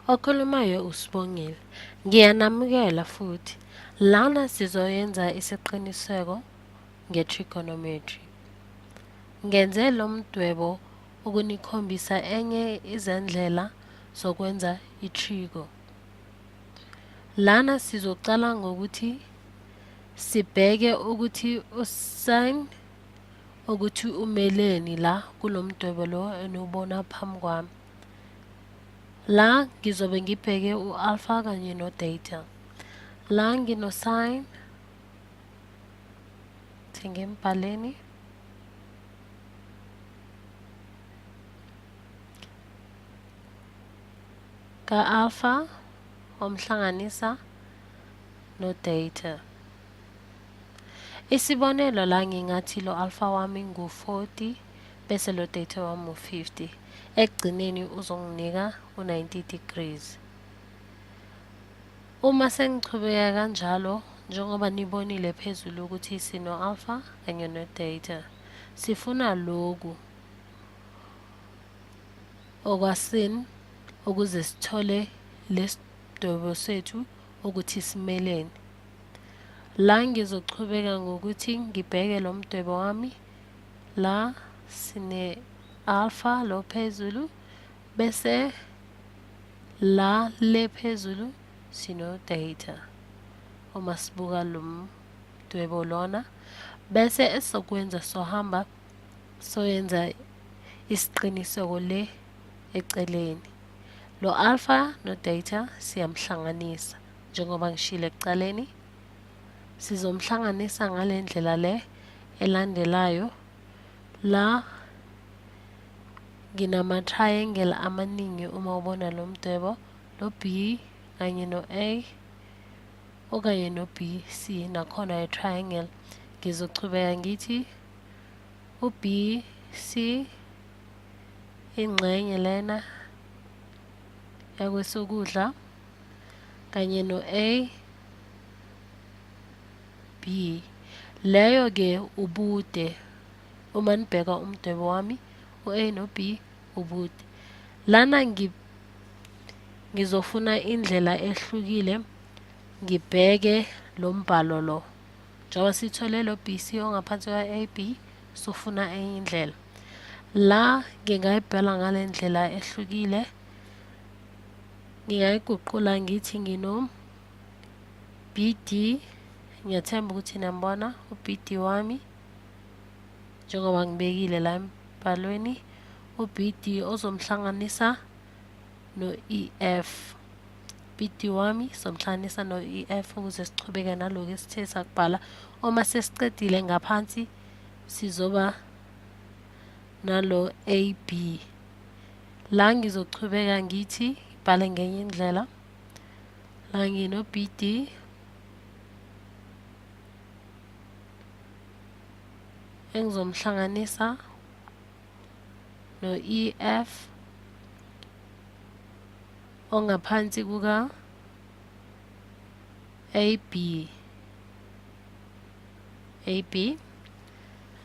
Okhulumayo uSibongile. Ngiyanamukela futhi. Lana sizoyenza isiqiniseko nge-trigonometry. Ngenze lo mdwebo ukunikhombisa enye izendlela zokwenza itrigo. Lana sizoqala ngokuthi sibheke ukuthi usin ukuthi umeleni la kulo mdwebo lo eniwubona phambi kwami. La ngizobe ngibheke u-alpha kanye no-theta. La ngino-sin, ngembhaleni, ka-alpha omhlanganisa no-theta. Isibonelo la ngingathi lo alpha wami ngu-40 bese lo theta wami u-50. Ekugcineni uzonginika u-90 degrees. Uma sengichubeka kanjalo njengoba nibonile phezulu ukuthi sino-alpha kanye no-theta, sifuna loku okwasin ukuze sithole lesidwebo sethu ukuthi simeleni. La ngizochubeka ngokuthi ngibheke lo mdwebo wami. La sine-alpha lo phezulu bese la le phezulu sino-theta. Uma sibuka lo mdwebo lona bese esokwenza sohamba soyenza isiqiniseko le eceleni. Lo alpha no theta siyamhlanganisa njengoba ngishilo ekucaleni. Sizomhlanganisa ngale ndlela le elandelayo. La nginama-triangle amaningi uma ubona lo mdwebo, lo B kanye no-A okanye no-BC nakhona i-triangle. Ngizochubeka ngithi u-BC ingxenye lena yakwesokudla kanye no-A B. Leyo ke ubude. Uma nibheka umdwebo wami u-A no-B ubude. Lana ngizofuna indlela ehlukile ngibheke lo mbhalo lo. Njengoba sithole lo BC ongaphansi kwa-AB sofuna enye indlela. La ngingayibhala ngale ndlela ehlukile. Ngingayiguqula ngithi ngino BD. Ngiyathemba ukuthi niyambona u-BD wami njengoba ngibekile la embhalweni. U-BD ozomhlanganisa no-EF. BD wami somhlanganisa no-EF ukuze sichubeke naloku esithe sakubhala. Uma sesicedile ngaphansi sizoba nalo AB. La ngizochubeka ngithi ngibhale ngenye indlela. La ngino BD engizomhlanganisa no-EF ongaphansi kuka AB.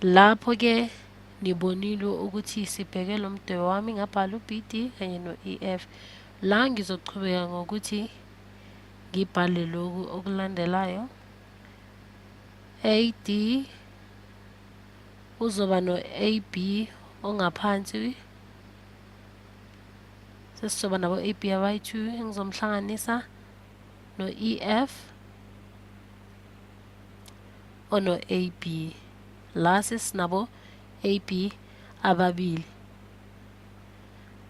Lapho ke nibonile ukuthi sibheke lo mdwebo wami ngabhala u-BD kanye no-EF. La ngizochubeka ngokuthi ngibhale loku okulandelayo. AD uzoba no-AB ongaphansi. Sesizoba nabo AB abayi-2 engizomhlanganisa no-EF ono-AB. La sesinabo AB ababili.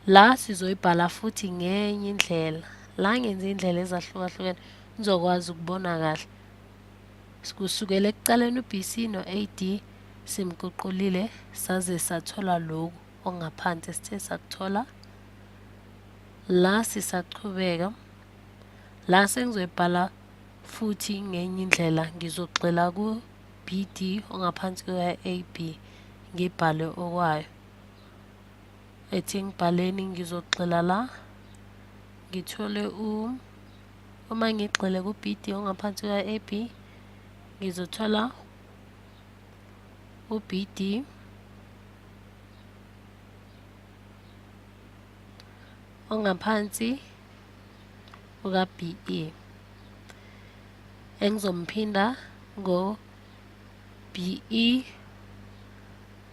La sizoyibhala futhi ngenye indlela. La ngenze indlela ezahlukahlukene nizokwazi ukubona kahle. Kusukela ekucaleni u-BC no-AD simguqulile saze sathola loku ongaphansi esithe sakuthola. La sisachubeka. La sengizoyibhala futhi ngenye indlela ngizogxila ku-BD ongaphansi kwa-AB ngibhale okwayo. Ethi ngibhaleni ngizogxila la ngithole uma ngigxile ku-BD ongaphansi kwa-AB ngizothola u-BD ongaphansi kuka-BE. Engizomphinda ngo-BE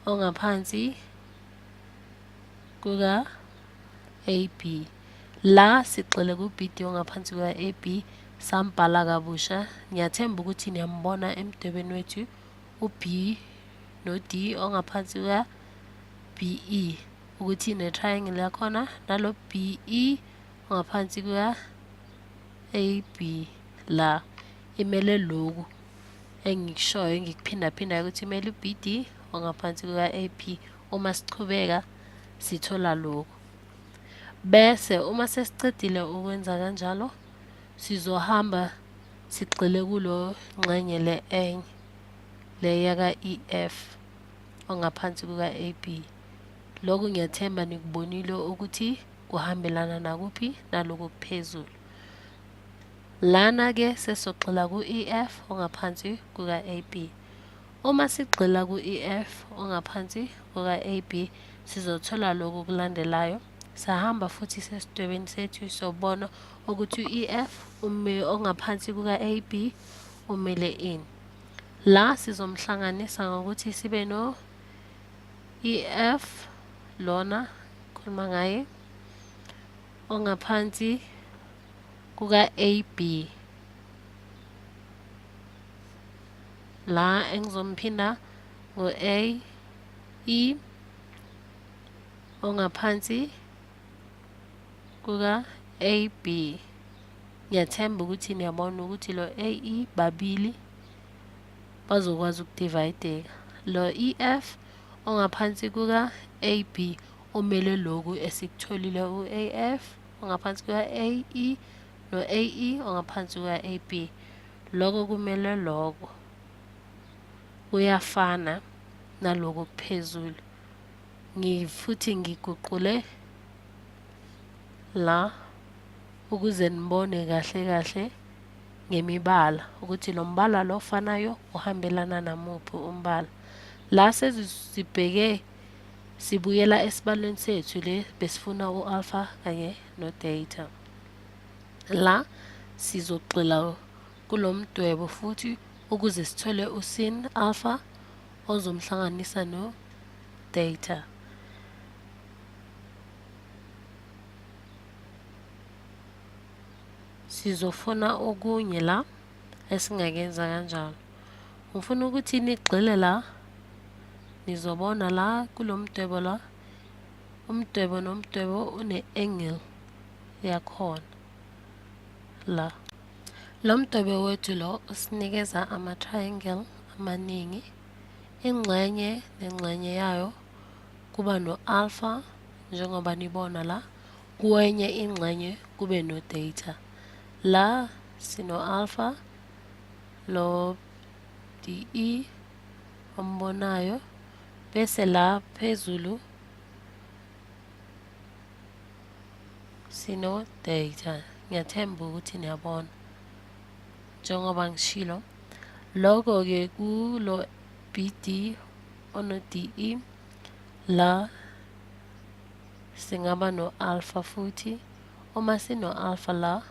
ongaphansi kuka-AB. La sigxile ku-BD ongaphansi kuka-AB sambhala kabusha. Ngiyathemba ukuthi niyambona emdwebeni wethu u-B no-D ongaphansi kuka-BE ukuthi ne-triangle yakhona nalo BE ongaphansi kuka-AB la imele loku engikushoyo engikuphindaphindayo ukuthi imele u-BD ongaphansi kuka-AP. Uma sichubeka sithola loku. Bese uma sesicedile ukwenza kanjalo sizohamba sigxile kulo ngxenye le enye le yaka-EF ongaphansi kuka-AB. Lokhu ngiyathemba nikubonile ukuthi kuhambelana nakuphi naloku kuphezulu. Lana-ke sesogxila ku-EF ongaphansi kuka-AB. Uma sigxila ku-EF ongaphansi kuka-AB sizothola lokhu kulandelayo. Sahamba futhi sesidwebeni sethu sobona ukuthi u-EF ongaphansi kuka-AB umele ini. La sizomhlanganisa ngokuthi sibe no-EF lona khuluma ngaye ongaphansi kuka-AB. La engizomphinda ngo-AE ongaphansi kuka-AB. Ngiyathemba ukuthi niyabona ukuthi lo AE babili bazokwazi ukudivayideka. Lo EF ongaphansi kuka-AB umele loku esikutholile u-AF ongaphansi kuka-AE no-AE ongaphansi kuka-AB. Loko kumele loko kuyafana naloku kuphezulu. Futhi ngiguqule la ukuze nibone kahle kahle ngemibala ukuthi lo mbala lo ofanayo uhambelana namuphi umbala. La sesibheke sibuyela esibalweni sethu le besifuna u-alpha kanye no-theta. La sizogxila kulo mdwebo futhi ukuze sithole u-sin alpha ozomhlanganisa no-theta. Sizofuna okunye la esingakenza kanjalo. Ngifuna ukuthi nigxile la nizobona la kulo mdwebo la umdwebo nomdwebo une-angle yakhona la. Lo mdwebo wethu lo usinikeza ama-triangle amaningi. Ingxenye nengxenye yayo kuba no-alpha njengoba nibona la. Kwenye ingxenye kube no-theta. La sino-alpha lo DE ombonayo bese la phezulu sino-theta. Ngiyathemba ukuthi niyabona njengoba ngishilo. Lokho-ke kulo BD ono-DE la singaba no-alpha futhi. Uma sino-alpha la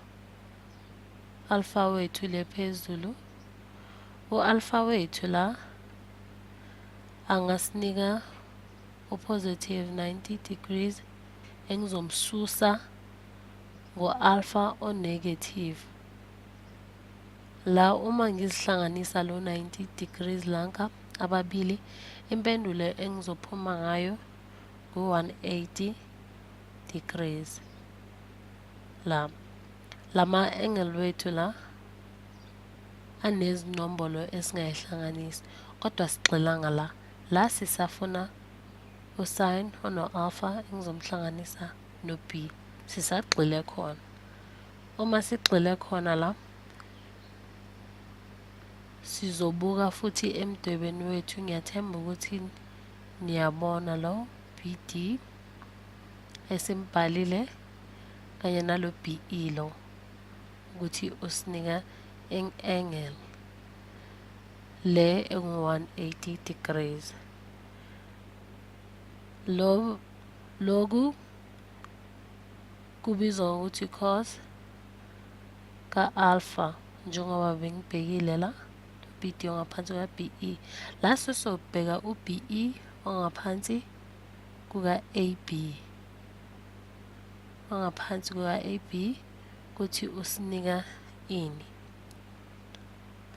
alpha wethu le phezulu u-alpha wethu la angasinika u-positive 90 degrees engizomsusa ngo-alpha o-negative. La uma ngizihlanganisa lo 90 degrees lanka ababili impendulo engizophuma ngayo ku-180 degrees. Lama angle wethu la anezinombolo esingayihlanganisa kodwa sigxilanga la. La sisafuna u-sin ono-alpha engizomhlanganisa no-B. Sisagxile khona. Uma sigxile khona la sizobuka futhi emdwebeni wethu. Ngiyathemba ukuthi niyabona lo BD esimbhalile kanye nalo BE lo ukuthi usinika angle le engu-180 degrees. Loku kubizwa ukuthi cos ka-alpha njengoba bengibhekile la BD ongaphansi kuka-BE. La sesobheka u-BE ongaphansi kuka-AB. Ongaphansi kuka-AB kuthi usinika ini.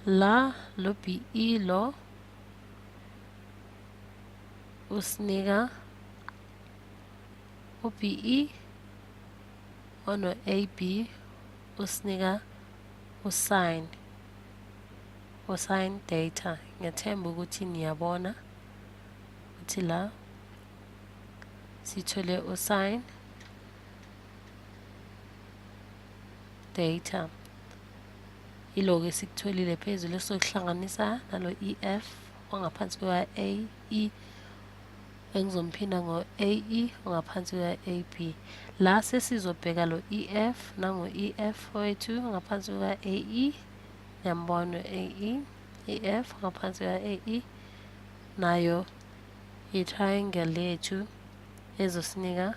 La lo BE lo usinika u-BE ono-AB usinika usign data. Ngiyathemba ukuthi niyabona ukuthi la sithole usign data. Iloko esikutholile phezulu esokuhlanganisa nalo EF ongaphansi kuka-AE engizomphinda ngo-AE ongaphansi kuka-AB. La sesizobheka lo EF nango-EF wethu ngaphansi kuka-AE. Ngiyambona AE, EF ngaphansi kuka-AE nayo i-triangle yethu ezosinika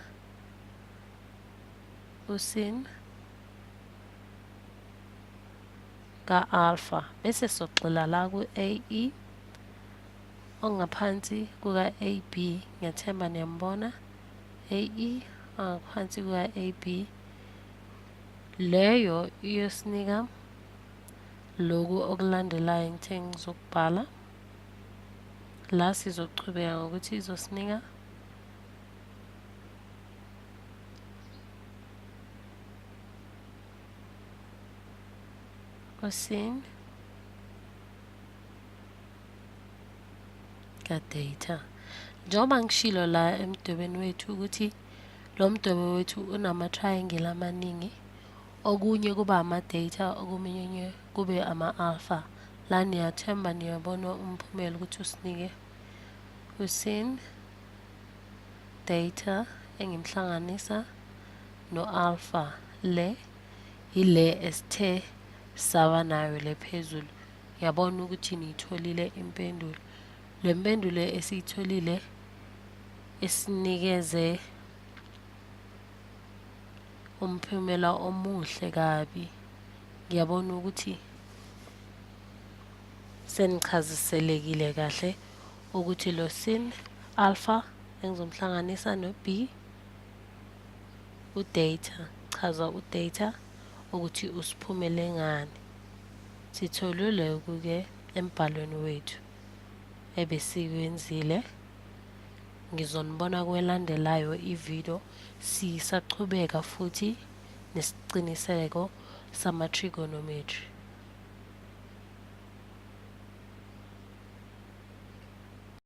usin ka-alpha. Bese soxela la ku-AE ongaphansi kuka-AB. Ngiyathemba niyambona AE ongaphansi kuka-AB. Leyo iyosinika loku okulandelayo ngithe ngizokubhala. La sizochubeka ngokuthi izosinika usin ka-data. Njengoba ngishilo la emdwebeni wethu ukuthi lo mdwebo wethu unama-triangle amaningi, okunye kuba ama-data, okunye kube ama-alpha. La niyathemba niyabona umphumela ukuthi usinike usin data engimhlanganisa no-alpha. Le ile esithe saba nayo le phezulu. Ngiyabona ukuthi niyitholile impendulo. Le mpendulo esiyitholile esinikeze umphumela omuhle kabi. Ngiyabona ukuthi senichaziselekile kahle ukuthi lo sin alpha engizomhlanganisa no-B u-data. Chaza u-data ukuthi usiphumele ngani. Sitholile ke embhalweni wethu ebesikwenzile. Ngizonibona kwelandelayo ividiyo sisachubeka futhi nesiciniseko sama-trigonometry.